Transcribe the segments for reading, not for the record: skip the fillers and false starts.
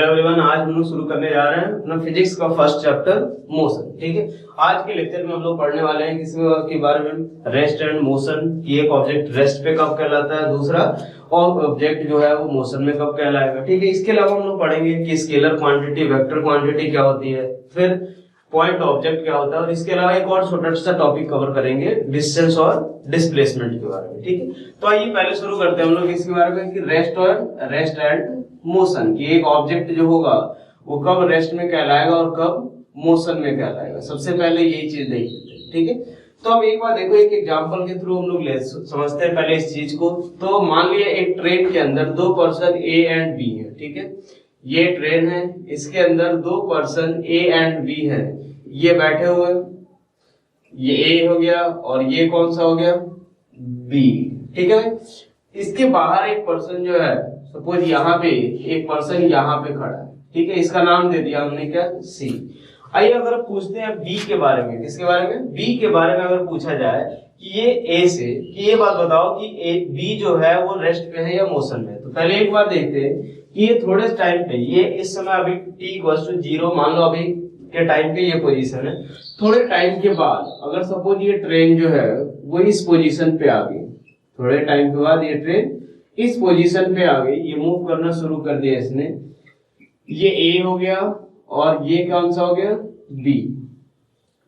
Everyone, आज हम लोग शुरू करने जा रहे हैं अपना फिजिक्स का फर्स्ट चैप्टर मोशन। ठीक है, आज के लेक्चर में हम लोग पढ़ने वाले हैं किसी के बारे में, रेस्ट एंड मोशन की। एक ऑब्जेक्ट रेस्ट पे कब कहलाता है, दूसरा और ऑब्जेक्ट जो है वो मोशन में कब कहलाएगा। ठीक है, इसके अलावा हम लोग पढ़ेंगे कि स्केलर क्वांटिटी, वेक्टर क्वांटिटी क्या होती है, फिर पॉइंट ऑब्जेक्ट क्या होता है, और इसके अलावा एक और छोटा सा टॉपिक कवर करेंगे डिस्टेंस और डिस्प्लेसमेंट के बारे में। ठीक है, तो आइए पहले शुरू करते हैं हम लोग इसके बारे में कि रेस्ट एंड मोशन की। एक ऑब्जेक्ट जो होगा वो कब रेस्ट में कहलाएगा और कब मोशन में कहलाएगा, सबसे पहले यही चीज देख लेते हैं। ठीक है, तो अब एक बार देखो, एक एग्जांपल के थ्रू हम लोग समझते हैं पहले इस चीज को। तो मान लिया एक ट्रेन के अंदर दो पर्सन ए एंड बी है। ठीक है, ये ट्रेन है, इसके अंदर दो पर्सन ए एंड बी है, ये बैठे हुए, ये ए हो गया और ये कौन सा हो गया, बी। ठीक है, इसके बाहर एक पर्सन जो है, सपोज यहाँ पे एक पर्सन यहाँ पे खड़ा है। ठीक है, इसका नाम दे दिया हमने क्या, सी। आइए अगर पूछते हैं बी के बारे में, किसके बारे में, बी के बारे में अगर पूछा जाए कि ये ए से कि ये बात बताओ कि ए बी जो है वो रेस्ट पे है या मोशन में। तो पहले एक बार देखते हैं कि ये थोड़े टाइम पे, ये इस समय अभी t=0 मान लो, अभी के टाइम पे ये पोजीशन है। थोड़े टाइम के बाद अगर सपोज ये ट्रेन जो है वो इस पोजीशन पे आ गई, थोड़े टाइम के बाद ये ट्रेन इस पोजीशन पे आ गई, ये मूव करना शुरू कर दिया इसने, ये ए हो गया और ये कौन सा हो गया, बी।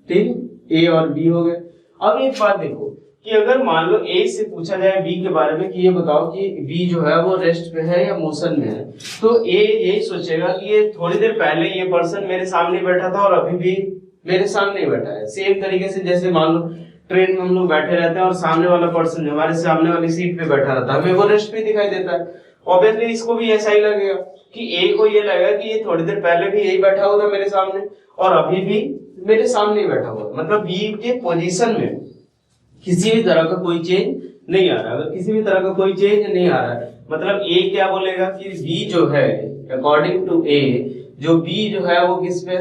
ठीक, ए और बी हो गए। अब एक बात देखो कि अगर मान लो ए से पूछा जाए बी के बारे में कि ये बताओ कि बी जो है वो रेस्ट पे है या मोशन में है, तो ए यही सोचेगा कि ये थोड़ी देर पहले ये पर्सन मेरे सामने बैठा था और अभी भी मेरे सामने बैठा है। सेम तरीके से जैसे मान लो ट्रेन में हम लोग बैठे रहते हैं और सामने वाला पर्सन हमारे सामने वाली सीट पे बैठा रहता है, हमें वो रेस्ट पे दिखाई देता है। ऑब्वियसली इसको भी ऐसा ही लगेगा कि ए को ये लगेगा कि ये थोड़ी देर पहले भी यही बैठा हुआ था मेरे सामने और अभी भी मेरे सामने बैठा हुआ, मतलब बी के पोजीशन में किसी भी तरह का कोई चेंज नहीं आ रहा। अगर किसी भी तरह का कोई चेंज नहीं आ रहा है, मतलब ए क्या बोलेगा कि बी जो है, अकॉर्डिंग टू ए, जो बी जो है वो किस पे,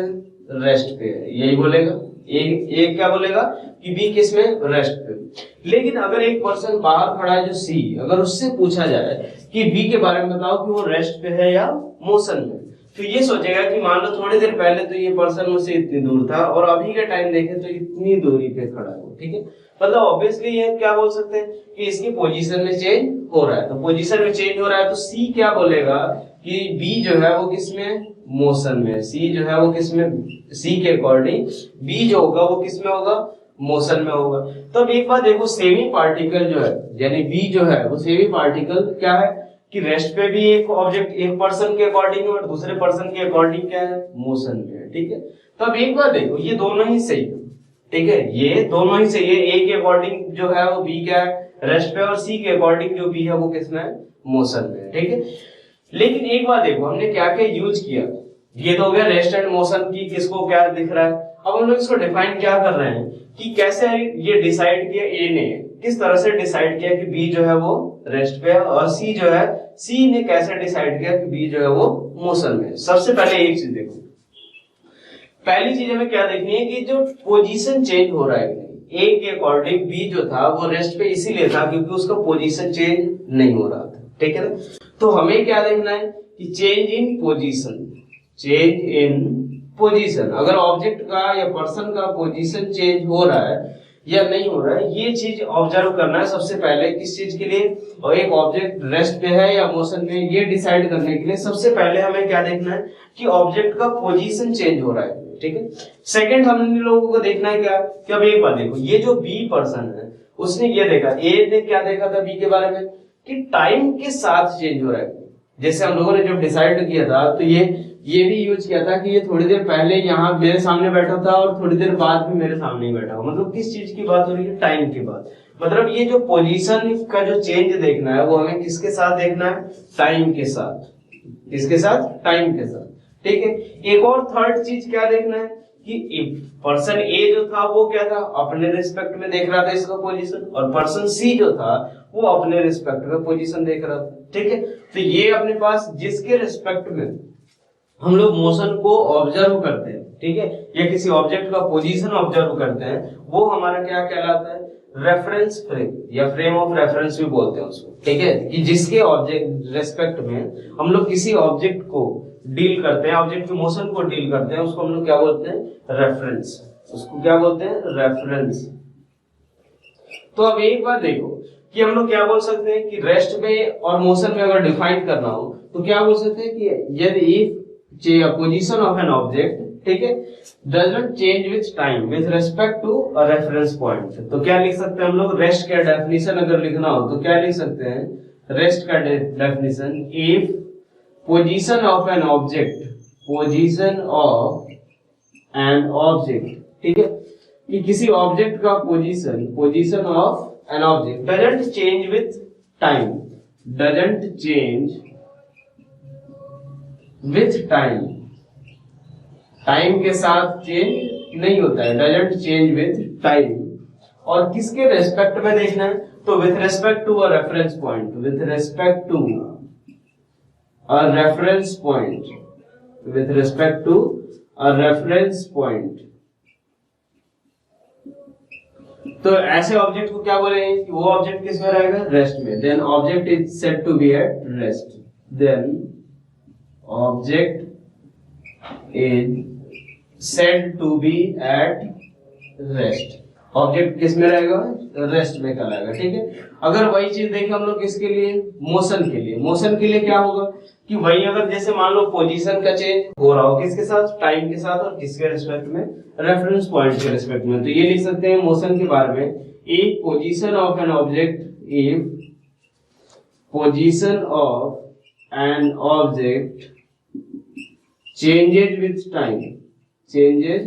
रेस्ट पे है, यही बोलेगा। ए क्या बोलेगा कि बी किस में, रेस्ट पे। लेकिन अगर एक पर्सन बाहर खड़ा है जो सी, अगर उससे पूछा जाए कि बी के बारे में बताओ कि वो रेस्ट पे है या मोशन में, तो ये सोचेगा कि मान लो थोड़ी देर पहले तो ये पर्सन मुझसे इतनी दूर था और अभी के टाइम देखें तो इतनी दूरी पे खड़ा है। ठीक है, मतलब ऑब्वियसली ये क्या बोल सकते हैं कि इसकी पोजीशन में चेंज हो रहा है। तो पोजीशन में चेंज हो रहा है तो सी क्या बोलेगा कि बी जो है वो किसमें, मोशन में। सी जो है वो किसमें, सी के अकॉर्डिंग बी जो होगा वो किसमें होगा, मोशन में होगा। तो अब एक बात देखो, सेमी पार्टिकल जो है यानी बी जो है वो सेमी पार्टिकल क्या है कि रेस्ट पे भी एक ऑब्जेक्ट एक पर्सन के अकॉर्डिंग और दूसरे पर्सन के अकॉर्डिंग क्या है, मोशन में है। ठीक है, तो अब एक बार देखो, ये दोनों ही सही है। ठीक है, ये दोनों ही सही है। ए के अकॉर्डिंग जो है वो बी क्या है, रेस्ट पे, और सी के अकॉर्डिंग जो बी है वो किसमें है, मोशन में है। ठीक है, लेकिन एक बार देखो हमने क्या क्या यूज किया। ये तो हो गया रेस्ट एंड मोशन की, किसको क्या दिख रहा है। अब हम लोग इसको डिफाइन क्या कर रहे हैं कि कैसे ये डिसाइड किया, ए ने किस तरह से डिसाइड किया कि बी जो है वो रेस्ट पे है, और सी जो है, सी ने कैसे डिसाइड किया कि बी जो है वो मोशन में है। सबसे पहले एक चीज देखो, पहली चीज हमें क्या देखनी है कि जो पोजीशन चेंज हो रहा है ए के अकॉर्डिंग, बी जो था वो रेस्ट पे इसीलिए था क्योंकि उसका पोजीशन चेंज नहीं हो रहा था। ठीक है ना, तो हमें क्या देखना है कि change in position, change in position, अगर ऑब्जेक्ट का या पर्सन का पोजीशन चेंज हो रहा है या नहीं हो रहा है, ये चीज ऑब्जर्व करना है सबसे पहले। किस चीज के लिए, और एक ऑब्जेक्ट रेस्ट पे है या मोशन में, ये डिसाइड करने के लिए सबसे पहले हमें क्या देखना है कि ऑब्जेक्ट का पोजीशन चेंज हो रहा है। ठीक है, सेकंड हम लोगों को देखना है क्या कि अब एक बात देखो, ये जो बी पर्सन है उसने ये देखा, ए ने क्या देखा था बी के बारे में कि टाइम के साथ चेंज हो रहा है। जैसे हम लोगों ने जब डिसाइड किया था तो ये भी यूज किया था कि ये थोड़ी देर पहले यहाँ मेरे सामने बैठा था और थोड़ी देर बाद भी मेरे सामने ही बैठा हो। मतलब किस चीज की बात हो रही है, टाइम की बात। मतलब ये जो पोजीशन का जो चेंज देखना है वो हमें किसके साथ देखना है, टाइम के साथ। किसके साथ, टाइम के साथ। ठीक है, एक और थर्ड चीज क्या देखना है कि पर्सन ए जो था वो क्या था, अपने रिस्पेक्ट में देख रहा था इसका पोजीशन, और पर्सन सी जो था वो अपने रिस्पेक्ट में पोजीशन देख रहा था। ठीक है, तो ये अपने पास जिसके रिस्पेक्ट में हम लोग मोशन को ऑब्जर्व करते हैं, ठीक है, या किसी ऑब्जेक्ट का पोजीशन ऑब्जर्व करते हैं, वो हमारा क्या कहलाता है, रेफरेंस फ्रेम या फ्रेम ऑफ रेफरेंस भी बोलते हैं उसको। ठीक है, कि जिसके ऑब्जेक्ट रेस्पेक्ट में हम लोग किसी ऑब्जेक्ट को डील करते हैं, ऑब्जेक्ट के मोशन को डील करते हैं, उसको हम लोग क्या बोलते हैं? रेफरेंस। उसको क्या बोलते हैं? रेफरेंस। तो अब एक बात देखो कि हम लोग क्या बोल सकते हैं कि रेस्ट में और मोशन में अगर डिफाइन करना हो तो क्या बोल सकते हैं कि यदि पोजीशन ऑफ एन ऑब्जेक्ट, ठीक है, doesn't change with time with respect to a reference point, तो क्या लिख सकते हैं हम लोग? रेस्ट का डेफिनेशन अगर लिखना हो तो क्या लिख सकते हैं? रेस्ट का definition, if position of an object, position of an object, ठीक है, कि किसी ऑब्जेक्ट का position, position of an object doesn't change with time, doesn't change with time, time के साथ चेंज नहीं होता है, डजंट चेंज विथ टाइम, और किसके रेस्पेक्ट में देखना है? तो with respect to a reference point, with respect to a reference point, with respect to a reference point. तो ऐसे ऑब्जेक्ट को क्या बोलेंगे कि वो ऑब्जेक्ट किस में रहेगा? रेस्ट में। Then object is said to be at rest, then object is said to be at rest, object किस में रहेगा? रेस्ट में कहलाएगा, ठीक है। अगर वही चीज देखें हम लोग किसके लिए? मोशन के लिए। मोशन के लिए क्या होगा कि वही अगर जैसे मान लो पोजीशन का चेंज हो रहा हो किसके साथ? टाइम के साथ, और किसके रेस्पेक्ट में? रेफरेंस पॉइंट के रेस्पेक्ट में। तो ये लिख सकते हैं मोशन के बारे में, if position of an object, if position of an object changes with time, changes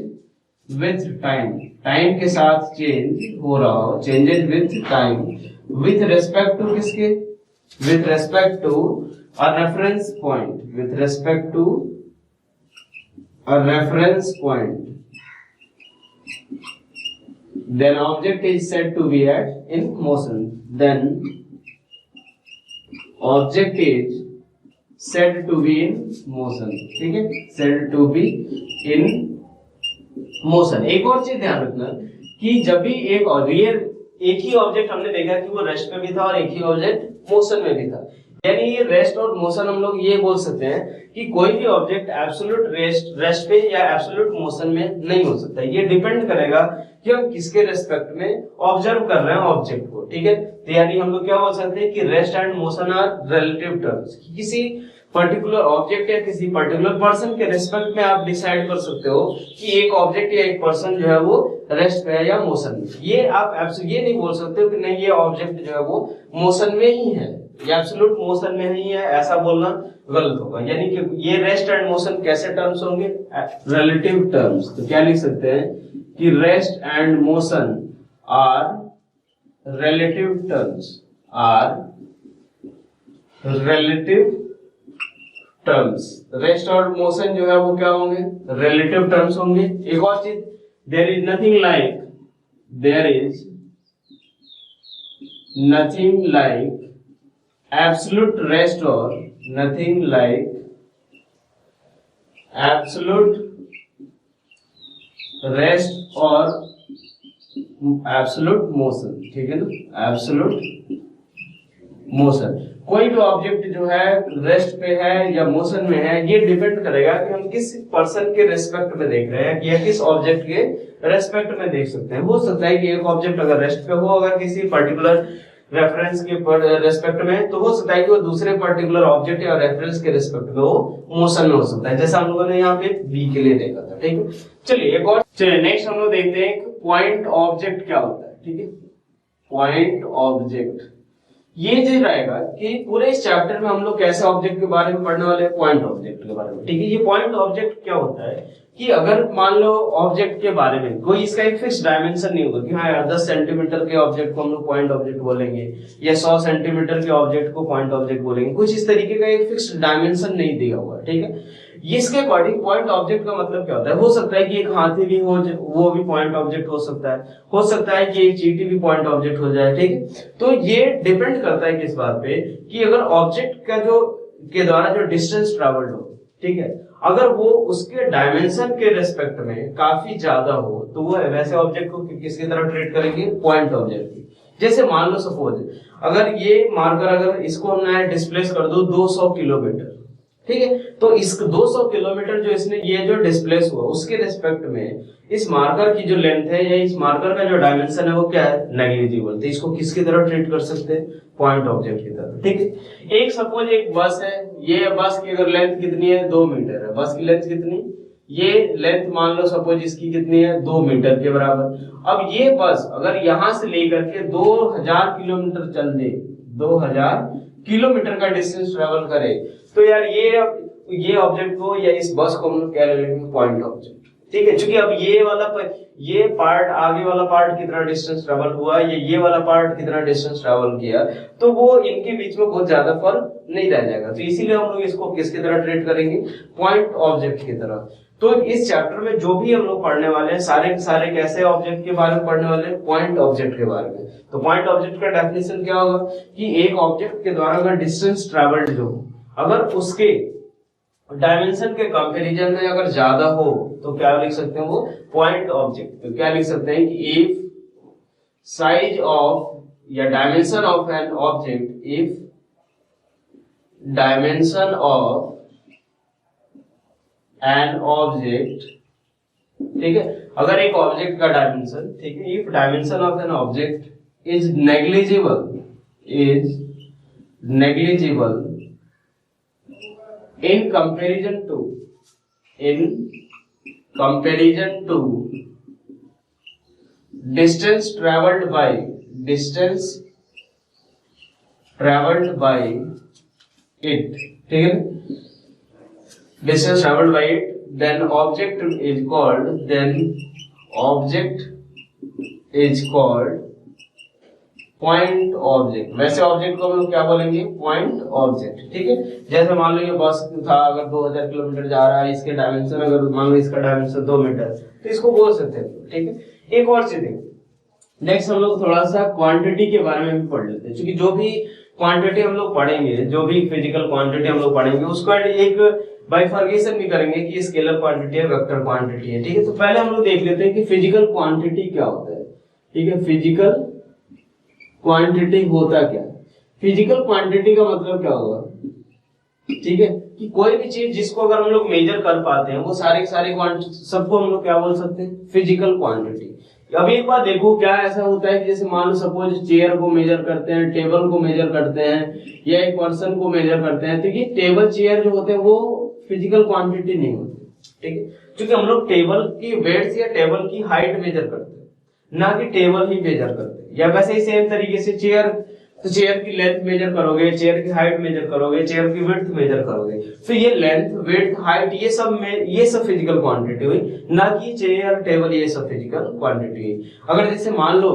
with time, time के साथ चेंज हो रहा हो, changes with time, with respect to किसके? With respect to a reference point, with respect to a reference point, then object is said to be at in motion, then object is said to be in motion, ठीक है, said to be in motion। एक और चीज ध्यान रखना कि जब भी एक ही ऑब्जेक्ट हमने देखा कि वो रेस्ट में भी था और एक ही ऑब्जेक्ट मोशन में भी था, यानी ये रेस्ट और मोशन हम लोग ये बोल सकते हैं कि कोई भी ऑब्जेक्ट एब्सोल्यूट रेस्ट पे या एब्सोल्यूट मोशन में नहीं हो सकता। ये डिपेंड करेगा कि हम किसके रेस्पेक्ट में ऑब्जर्व कर रहे हैं ऑब्जेक्ट को, ठीक है। तो यानी हम लोग क्या बोल सकते हैं कि rest and motion are relative terms. किसी पर्टिकुलर ऑब्जेक्ट या किसी पर्टिकुलर पर्सन के रेस्पेक्ट में आप डिसाइड कर सकते हो कि एक ऑब्जेक्ट या एक पर्सन जो है वो रेस्ट पे है या मोशन में। ये आप ये नहीं बोल सकते हो कि नहीं ये ऑब्जेक्ट जो है वो मोशन में ही है या एब्सोल्यूट मोशन में नहीं है, ऐसा बोलना गलत होगा। यानी कि ये रेस्ट एंड मोशन कैसे टर्म्स होंगे? Relative terms. तो क्या लिख सकते हैं कि rest and motion are relative terms, are relative terms. Rest और मोशन जो है वो क्या होंगे? रिलेटिव टर्म्स होंगे। एक और चीज, there is nothing like, there is nothing like absolute rest और नथिंग लाइक एब्सोल्यूट रेस्ट और एब्सोल्यूट मोशन, ठीक है ना, एब्सोल्यूट मोशन। कोई भी ऑब्जेक्ट जो है रेस्ट पे है या मोशन में है, ये डिपेंड करेगा कि हम किस पर्सन के रेस्पेक्ट में देख रहे हैं या किस ऑब्जेक्ट के रेस्पेक्ट में देख सकते हैं। हो सकता है कि एक ऑब्जेक्ट अगर रेस्ट पे हो, अगर किसी पर्टिकुलर रेफरेंस के रेस्पेक्ट में, तो हो सकता है कि वो दूसरे पर्टिकुलर ऑब्जेक्ट या रेफरेंस के रेस्पेक्ट में वो मोशन में हो सकता है, जैसा हम लोगों ने यहाँ पे बी के लिए देखा था, ठीक है। चलिए एक और, चलिए नेक्स्ट हम लोग देखते हैं पॉइंट ऑब्जेक्ट क्या होता है, ठीक है। पॉइंट ऑब्जेक्ट ये जो रहेगा कि पूरे इस चैप्टर में हम लोग कैसे ऑब्जेक्ट के बारे में पढ़ने वाले हैं? पॉइंट ऑब्जेक्ट के बारे में, ठीक है। ये पॉइंट ऑब्जेक्ट क्या होता है कि अगर मान लो ऑब्जेक्ट के बारे में कोई इसका एक फिक्स डायमेंशन नहीं होगा कि हाँ यार 10 सेंटीमीटर के ऑब्जेक्ट को हम लोग पॉइंट ऑब्जेक्ट बोलेंगे या 100 सेंटीमीटर के ऑब्जेक्ट को पॉइंट ऑब्जेक्ट बोलेंगे, कुछ इस तरीके का एक फिक्स डायमेंशन नहीं दिया हुआ, ठीक है। इसके अकॉर्डिंग पॉइंट ऑब्जेक्ट का मतलब क्या होता है? हो सकता है कि एक हाथी भी हो, वो भी पॉइंट ऑब्जेक्ट हो सकता है कि एक चींटी भी पॉइंट ऑब्जेक्ट हो जाए, ठीक है। तो ये डिपेंड करता है किस बात पे कि अगर ऑब्जेक्ट का जो के द्वारा जो डिस्टेंस ट्रेवल्ड हो, ठीक है, अगर वो उसके डायमेंशन के रेस्पेक्ट में काफी ज्यादा हो तो वो वैसे ऑब्जेक्ट को किसकी तरह ट्रीट करेंगे? पॉइंट ऑब्जेक्ट की। जैसे मान लो सपोज अगर ये मार्कर, अगर इसको मैं डिस्प्लेस कर दूं 200 किलोमीटर, ठीक है। तो इस 200 किलोमीटर जो इसने ये जो डिस्प्लेस हुआ उसके रिस्पेक्ट में इस मार्कर की जो लेंथ है या इस मार्कर का जो डायमेंशन है वो क्या है, नेग्लिजिबल। तो इसको किसकी तरह ट्रीट कर सकते हैं, पॉइंट ऑब्जेक्ट की तरह। ठीक है। एक सपोज एक बस है, ये बस की अगर लेंथ कितनी है 2 मीटर है, बस की लेंथ कितनी, ये लेंथ मान लो सपोज इसकी कितनी है 2 मीटर के बराबर। अब ये बस अगर यहां से लेकर के 2000 किलोमीटर चल दे, 2000 किलोमीटर का डिस्टेंस ट्रेवल करे, तो यार ये ऑब्जेक्ट को या इस बस को हम लोग क्या ले लेंगे, पॉइंट ऑब्जेक्ट। ठीक है। क्योंकि अब ये पार्ट आगे वाला पार्ट कितना डिस्टेंस ट्रेवल हुआ, ये वाला पार्ट कितना डिस्टेंस ट्रेवल किया, तो वो इनके बीच में बहुत ज्यादा फर्क नहीं रह जाएगा। तो इसीलिए हम लोग इसको किसकी तरह ट्रीट करेंगे, पॉइंट ऑब्जेक्ट की तरह। तो इस चैप्टर में जो भी हम लोग पढ़ने वाले हैं सारे के सारे कैसे ऑब्जेक्ट के बारे में पढ़ने वाले हैं, पॉइंट ऑब्जेक्ट के बारे में। तो पॉइंट ऑब्जेक्ट का डेफिनेशन क्या होगा कि एक ऑब्जेक्ट के द्वारा अगर डिस्टेंस ट्रेवल्ड जो अगर उसके डायमेंशन के कंपैरिजन में अगर ज्यादा हो तो क्या लिख सकते हैं, वो पॉइंट ऑब्जेक्ट। तो क्या लिख सकते हैं कि इफ साइज ऑफ या dimension of an object, if dimension of an object, ठीक है, अगर एक ऑब्जेक्ट का डायमेंशन, ठीक है, if dimension of an object is negligible in comparison to distance traveled by it, ठीक है, distance traveled by it, then object is called point object. वैसे ऑब्जेक्ट को हम लोग क्या बोलेंगे, पॉइंट ऑब्जेक्ट। ठीक है। जैसे मान लो ये बस था, अगर 2000 किलोमीटर जा रहा है, इसके डायमेंशन अगर मान लो इसका डायमेंशन 2 मीटर, तो इसको बोल सकते हैं। ठीक है। एक और चीज देखो, नेक्स्ट हम लोग थोड़ा सा क्वांटिटी के बारे में भी पढ़ लेते हैं। क्योंकि जो भी क्वांटिटी हम लोग पढ़ेंगे, जो भी फिजिकल क्वांटिटी हम लोग पढ़ेंगे, उसका एक बाइफर्केशन भी करेंगे कि स्केलर क्वांटिटी है, वेक्टर क्वांटिटी है। ठीक है। तो पहले हम लोग देख लेते हैं कि फिजिकल क्वांटिटी क्या होता है। ठीक है। फिजिकल क्वांटिटी होता क्या, फिजिकल क्वांटिटी का मतलब क्या होगा, ठीक है, कि कोई भी चीज जिसको अगर हम लोग मेजर कर पाते हैं वो सारे सबको हम लोग क्या बोल सकते हैं, फिजिकल क्वांटिटी। अब एक बात देखो, क्या ऐसा होता है कि जैसे मान लो सपोज चेयर को मेजर करते हैं, टेबल को मेजर करते हैं, या एक पर्सन को मेजर करते हैं, तो ये टेबल चेयर जो होते हैं वो फिजिकल क्वांटिटी नहीं होती। ठीक है। क्योंकि हम लोग टेबल की वेट या टेबल की हाइट मेजर करते हैं, ना कि टेबल ही मेजर करते हैं। या वैसे ही सेम तरीके से चेयर, तो चेयर की लेंथ मेजर करोगे, चेयर की हाइट मेजर करोगे, चेयर की विड्थ मेजर करोगे, तो ये लेंथ, विड्थ, हाइट ये सब फिजिकल क्वांटिटी हुई, ना कि चेयर, टेबल ये सब फिजिकल क्वांटिटी हुई। अगर जैसे मान लो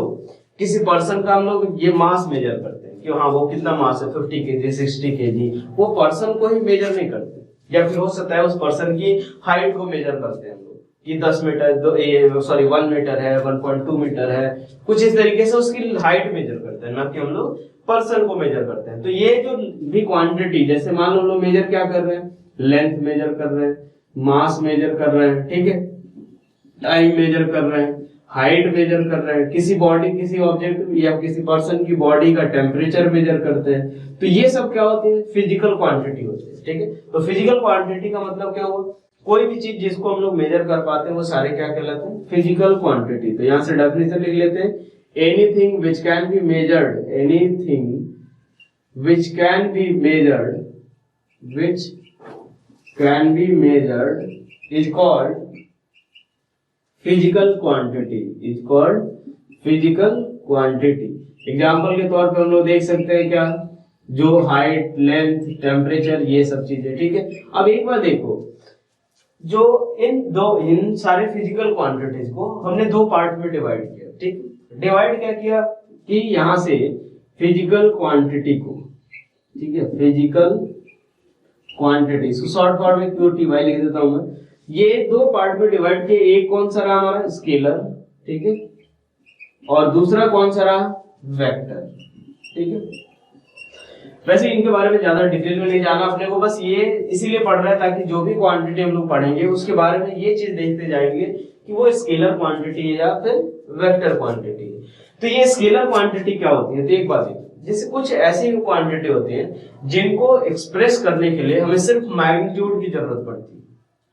किसी पर्सन का हम लोग ये मास मेजर करते हैं कि हाँ वो कितना मास है, 50 kg 60 kg, वो पर्सन को ही मेजर नहीं करते। या फिर हो सकता है उस पर्सन की हाइट को मेजर करते हैं कि 10 मीटर 1 मीटर है, 1.2 मीटर है, कुछ इस तरीके से उसकी हाइट मेजर करते हैं, ना कि हम लोग पर्सन को मेजर करते हैं। तो ये जो भी क्वांटिटी, जैसे मान लो लोग मेजर क्या कर रहे हैं, लेंथ मेजर कर रहे हैं, मास मेजर कर रहे हैं, ठीक है, टाइम मेजर कर रहे हैं, हाइट मेजर कर रहे हैं, किसी ऑब्जेक्ट या किसी पर्सन की बॉडी का टेम्परेचर मेजर करते हैं, तो ये सब क्या होती है, फिजिकल क्वांटिटी होती है। ठीक है। तो फिजिकल क्वांटिटी का मतलब क्या हुआ, कोई भी चीज जिसको हम लोग मेजर कर पाते हैं वो सारे क्या कहलाते हैं, फिजिकल क्वांटिटी। तो यहां से डेफिनेशन लिख लेते हैं, anything which can be measured, is called physical quantity. Example के तौर पे हम लोग देख सकते हैं क्या, जो हाइट, लेंथ, टेम्परेचर, ये सब चीजें। ठीक है। अब एक बार देखो, जो इन सारे फिजिकल क्वांटिटीज को हमने 2 पार्ट में डिवाइड किया। ठीक, डिवाइड क्या किया कि यहां से फिजिकल क्वांटिटी को, ठीक है, फिजिकल क्वांटिटी शॉर्ट फॉर्म में QTY लिख देता हूं मैं, ये 2 पार्ट में डिवाइड किए। एक कौन सा रहा हमारा, स्केलर, ठीक है, और दूसरा कौन सा रहा, वेक्टर। ठीक है। वैसे इनके बारे में ज्यादा डिटेल में नहीं जाना अपने को, बस ये इसीलिए पढ़ रहा है ताकि जो भी क्वांटिटी हम लोग पढ़ेंगे उसके बारे में ये चीज देखते जाएंगे कि वो स्केलर क्वांटिटी है या फिर वेक्टर क्वांटिटी है। तो ये स्केलर क्वांटिटी क्या होती है, तो एक बात देखो, जैसे कुछ ऐसी क्वांटिटी होती है जिनको एक्सप्रेस करने के लिए हमें सिर्फ मैग्नीट्यूड की जरूरत पड़ती है,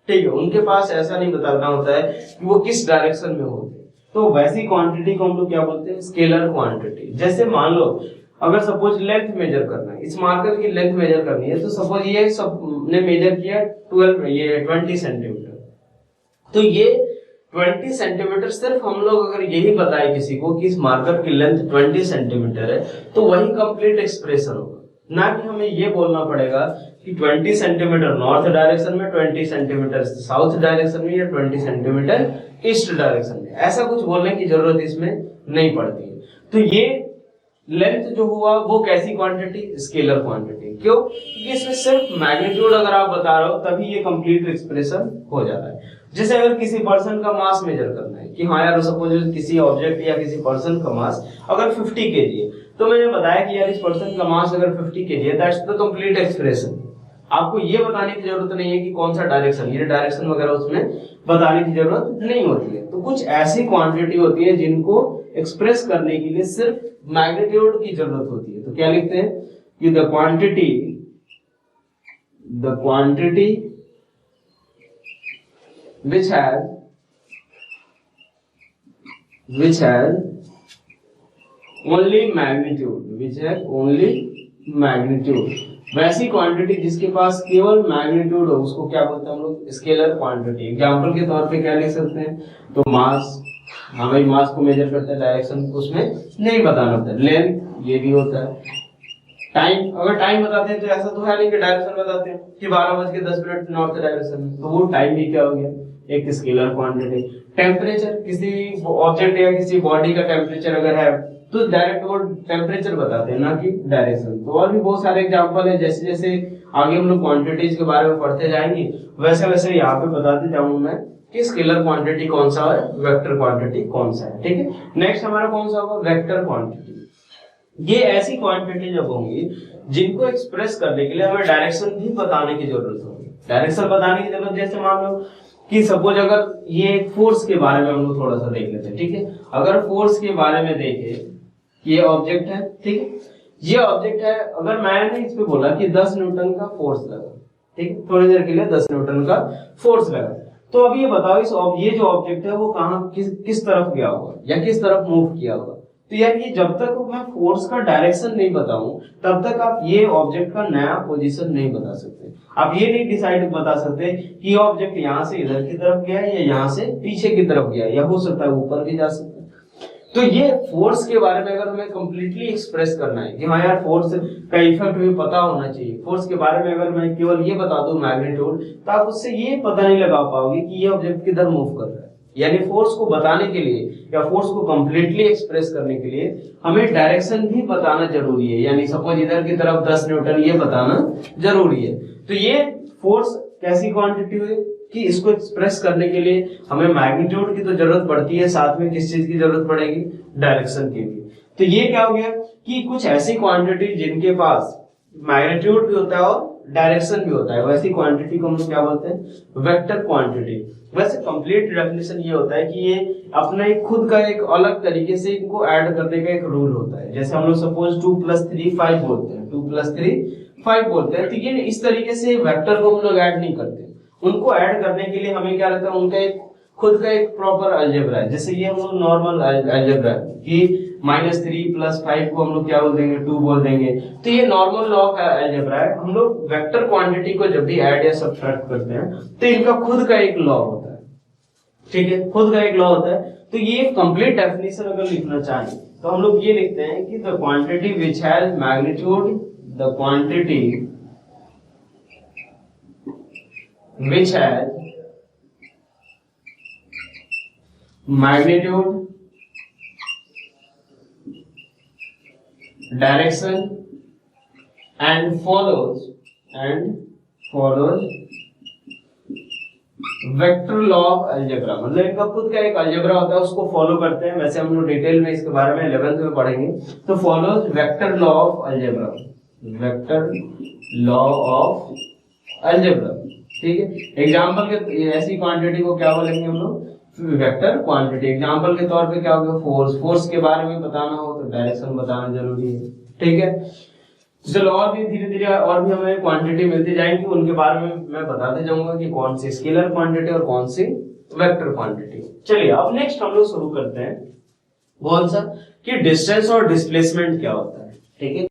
ठीक है। उनके पास ऐसा नहीं बताना होता है कि वो किस डायरेक्शन में होते हैं। तो वैसी क्वांटिटी को हम लोग क्या बोलते हैं, स्केलर क्वांटिटी। जैसे मान लो अगर सपोज लेंथ मेजर करना है, इस मार्कर की लेंथ मेजर करनी है, तो सपोज ये सब ने मेजर किया 20 सेंटीमीटर, तो ये 20 सेंटीमीटर सिर्फ हम लोग अगर यही बताए किसी को कि इस मार्कर की लेंथ 20 सेंटीमीटर है, तो वही कंप्लीट एक्सप्रेशन होगा। ना कि हमें ये बोलना पड़ेगा कि 20 सेंटीमीटर नॉर्थ डायरेक्शन में, 20 सेंटीमीटर साउथ डायरेक्शन में, या 20 सेंटीमीटर ईस्ट डायरेक्शन में। ऐसा कुछ बोलने की जरूरत इसमें नहीं पड़ती है। तो ये लेंथ जो हुआ वो कैसी क्वांटिटी, स्केलर क्वांटिटी। क्यों? क्योंकि इसमें सिर्फ मैग्नीट्यूड अगर आप बता रहे हो तभी ये कंप्लीट एक्सप्रेशन हो जाता है। जैसे अगर किसी पर्सन का मास मेजर करना है कि हाँ यार सपोज किसी ऑब्जेक्ट या किसी पर्सन का मास अगर 50 kg है, तो मैंने बताया कि यार इस पर्सन का मास अगर 50 kg है, दैट्स द कंप्लीट एक्सप्रेशन। आपको ये बताने की जरूरत नहीं है कि कौन सा डायरेक्शन, ये डायरेक्शन वगैरह उसमें बताने की जरूरत नहीं होती है। तो कुछ ऐसी क्वांटिटी होती है जिनको एक्सप्रेस करने के लिए सिर्फ मैग्नीट्यूड की जरूरत होती है। तो क्या लिखते हैं कि the quantity which has only magnitude, वैसी क्वांटिटी जिसके पास केवल मैग्नीट्यूड हो उसको क्या बोलते हैं हम लोग, स्केलर क्वांटिटी। एग्जांपल के तौर पे क्या लिख सकते हैं, तो मास, हाँ भाई मास को मेजर करते हैं, डायरेक्शन उसमें नहीं बताना होता है। लेंथ ये भी होता है। टाइम, अगर टाइम बताते हैं तो ऐसा तो है नहीं कि डायरेक्शन बताते हैं कि 12:10 नॉर्थ डायरेक्शन में, तो वो टाइम भी क्या हो गया, एक स्केलर क्वांटिटी। टेम्परेचर, किसी ऑब्जेक्ट या किसी बॉडी का टेम्परेचर अगर है तो डायरेक्ट वो टेम्परेचर बताते हैं, ना कि डायरेक्शन। तो और भी बहुत सारे एग्जांपल है। जैसे जैसे आगे हम लोग क्वांटिटीज के बारे में पढ़ते जाएंगे वैसे वैसे यहाँ पे बताते जाऊंगा मैं कि स्केलर क्वांटिटी कौन सा है, वेक्टर क्वांटिटी कौन सा है, ठीक है। नेक्स्ट हमारा कौन सा होगा, वेक्टर क्वांटिटी। ये ऐसी क्वांटिटी जब होंगी जिनको एक्सप्रेस करने के लिए हमें डायरेक्शन भी बताने की जरूरत होगी। डायरेक्शन बताने की जरूरत, जैसे मान लो कि सपोज अगर ये फोर्स के बारे में हम लोग थोड़ा सा देख लेते हैं, ठीक है। अगर फोर्स के बारे में देखें, ये ऑब्जेक्ट है, ठीक है, ये ऑब्जेक्ट है। अगर मैंने इस पे बोला कि 10 न्यूटन का फोर्स लगा, ठीक है, थोड़ी देर के लिए 10 न्यूटन का फोर्स लगा, तो अब ये बताओ ये जो ऑब्जेक्ट है वो कहाँ किस तरफ गया होगा या किस तरफ मूव किया होगा। तो यार ये जब तक मैं फोर्स का डायरेक्शन नहीं बताऊं तब तक आप ये ऑब्जेक्ट का नया पोजीशन नहीं बता सकते। आप ये नहीं डिसाइड बता सकते कि ये ऑब्जेक्ट यहाँ से इधर की तरफ गया है या यहाँ से पीछे की तरफ गया है, या हो सकता है ऊपर भी जा सकता है। तो ये फोर्स के बारे में अगर हमें कंप्लीटली एक्सप्रेस करना है कि हाँ यार फोर्स का इफेक्ट भी पता होना चाहिए, फोर्स के बारे में अगर मैं केवल ये बता दूं मैग्नीट्यूड, तो आप उससे ये पता नहीं लगा पाओगे कि ये ऑब्जेक्ट किधर मूव कर रहा है। यानी फोर्स को बताने के लिए या फोर्स को कंप्लीटली एक्सप्रेस करने के लिए हमें डायरेक्शन भी बताना जरूरी है। यानी सपोज इधर की तरफ 10 न्यूटन ये बताना जरूरी है। तो ये फोर्स कैसी क्वांटिटी हुई कि इसको एक्सप्रेस करने के लिए हमें मैग्नीट्यूड की तो जरूरत पड़ती है, साथ में किस चीज की जरूरत पड़ेगी, डायरेक्शन की भी। तो ये क्या हो गया कि कुछ ऐसी क्वांटिटी जिनके पास मैग्नीट्यूड भी होता है और डायरेक्शन भी होता है, वैसी क्वांटिटी को हम क्या बोलते हैं, वेक्टर क्वांटिटी। वैसे कंप्लीट डेफिनेशन ये होता है कि ये अपना एक खुद का एक अलग तरीके से इनको ऐड करने का एक रूल होता है। जैसे हम लोग सपोज 2 + 3 5 बोलते हैं, 2 + 3 5 बोलते हैं, तो ये इस तरीके से वेक्टर को हम लोग ऐड नहीं करते। उनको ऐड करने के लिए हमें क्या रहता है, उनका एक खुद का एक प्रॉपर अलजेब्रा है। जैसे ये हम लोग नॉर्मल अलजेब्रा है कि -3 + 5 को हम लोग क्या बोल देंगे, 2 बोल देंगे। तो ये नॉर्मल लॉ का अलजेब्रा है। हम लोग वेक्टर क्वांटिटी को जब भी ऐड या सब्ट्रैक्ट करते हैं तो इनका खुद का एक लॉ होता है, ठीक है, खुद का एक लॉ होता है। तो ये कंप्लीट डेफिनेशन अगर लिखना चाहें तो हम लोग ये लिखते हैं कि the quantity which has magnitude, the quantity which has magnitude, direction and follows vector law of algebra. मतलब इनका खुद का एक अलजेब्रा होता है, उसको फॉलो करते हैं। वैसे हम लोग डिटेल में इसके बारे में 11th में पढ़ेंगे। तो follows vector law of algebra, vector law of algebra, ठीक है। एग्जाम्पल के ऐसी क्वांटिटी को क्या बोलेंगे हम लोग, वेक्टर क्वांटिटी। एग्जाम्पल के तौर पे क्या होगा, फोर्स। फोर्स के बारे में बताना हो तो डायरेक्शन बताना जरूरी है, ठीक है। चलो और भी धीरे धीरे और भी हमें क्वांटिटी मिलती जाएंगी, उनके बारे में मैं बताते जाऊंगा कि कौन सी स्केलर क्वांटिटी और कौन सी वेक्टर क्वांटिटी। चलिए अब नेक्स्ट हम लोग शुरू करते हैं कौन सा कि डिस्टेंस और डिस्प्लेसमेंट क्या होता है। ठीक है।